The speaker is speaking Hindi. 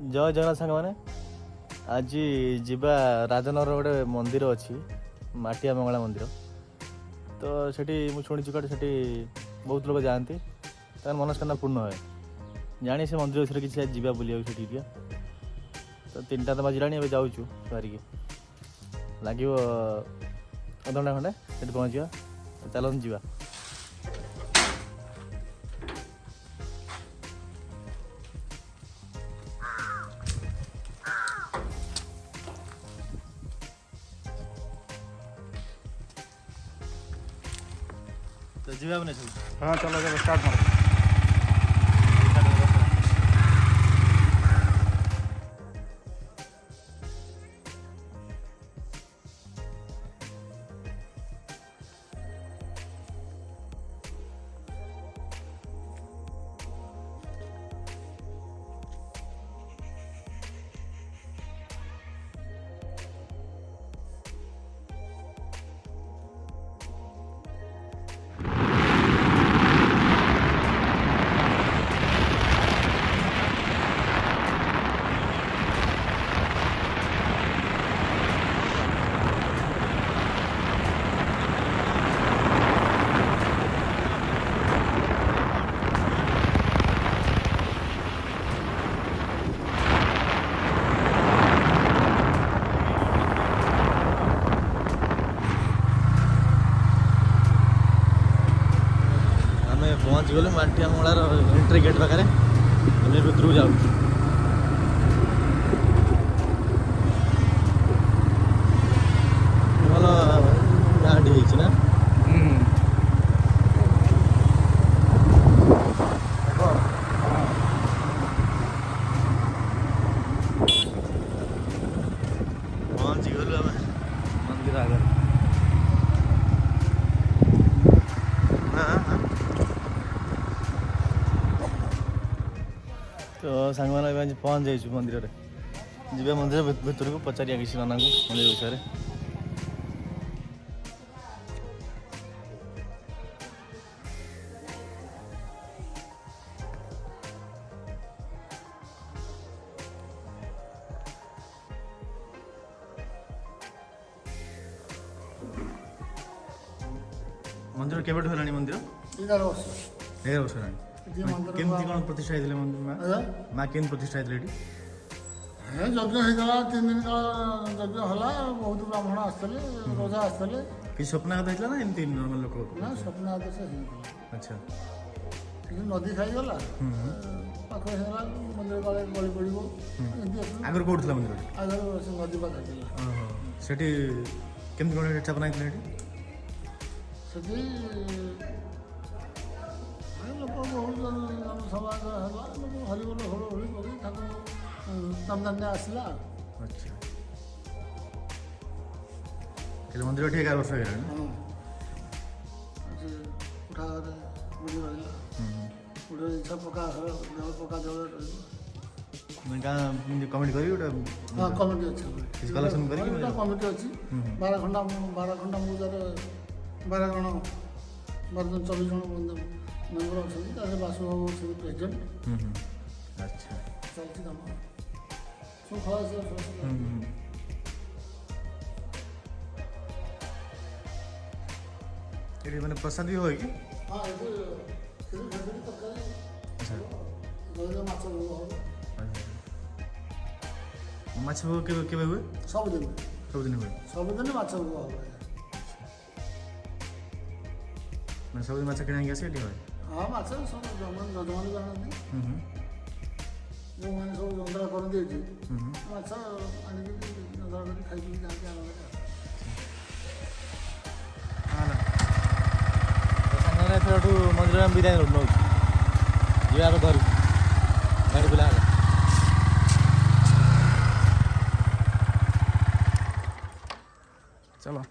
जय जगन्नाथ सांग मैंने आज जीवा राजनगर गोटे मंदिर अच्छी माटिया मंगला मंदिर तो सेठी मुझे शुणी काटे से बहुत लोग जाती तार मनस्कामना पूर्ण हुए जानी से मंदिर विषय किसी जावा बुलिया से तो 3टा तो बाजिला जाऊँ बाहरिकी लगे अधघंटा खंडे से पहुँचा चलते जावा तो जीवा बने हाँ चलो चलो स्टार्ट मारो। पहुँच गलु माटिया मंगलार एंट्री गेट पाखे भितर जाऊँ भल गाँटी ना पहुँच गलु आम मंदिर आगे तो सांग मैंने पहुँच जाइए मंदिर में जी मंदिर भर को पचारिया किसी नाना को मंदिर विषय मंदिर केबेठु हेलानी मंदिर 11 वर्ष 11 वर्ष हेलानी केमती कौन प्रतिष्ठा होती मंदिर माँ केम प्रतिष्ठा होती यज्ञ होता 3 दिन काल यज्ञ होला बहुत ब्राह्मण आसते रजा आसते कि स्वप्न होता ना एमती नॉर्मल लोक ना स्वप्न आदेश अच्छा नदी खाईगला पाख मंदिर काले गली पड़ो आगर कौट मंदिर आगे से नदी पाखे सेठी केमती कौन स्थापना ସେଠି ଲୋକ ବହୁତ ସମାଜ ହେଲା ଲୋକ ହରିବୋଲ ହୋଳ ହୋଳି କରି ତାକୁ ଦାମଦାନରେ ଆସିଲା। ଆଚ୍ଛା ହେଲେ ମନ୍ଦିର ଏଠି 11 ବର୍ଷ ହେଇଗଲାଣି। ହଁ ଆଜି ଉଠା ଘରେ ବୁଲି ରହିଲା ଗୋଟେ ଇଚ୍ଛା ପକ୍କା ଘର ପକ୍କା ଜଳ ରହିବ ଗାଁ କମିଟି କରି ଗୋଟେ ହଁ କମିଟି ଅଛି କିଛି କଲେକ୍ସନ୍ କରି କମିଟି ଅଛି 12 ଖଣ୍ଡା ମୌଜାର 12 ଜଣ 24 ଜଣ मेम्बर अच्छे बासुबाबू अच्छे प्रेसिडेंट अच्छा चलती काम सब खलास ये मैंने प्रसाद भी होगी हाँ ये तरकारी अच्छा माछ भोग हो माछ भोग केबे हुए सबुदिन हुए सबुदिन माछ भोग हो मैं सबुदिन माछ किना आसी एठी होय हाँ माछ सब जजमान जानती जो मैंने सब जंद्रा करती माछ आनिक जंद्रा कर खाई जाती आनंद मंदिर में विदाय नौ जी घर गाड़ी बुला चलो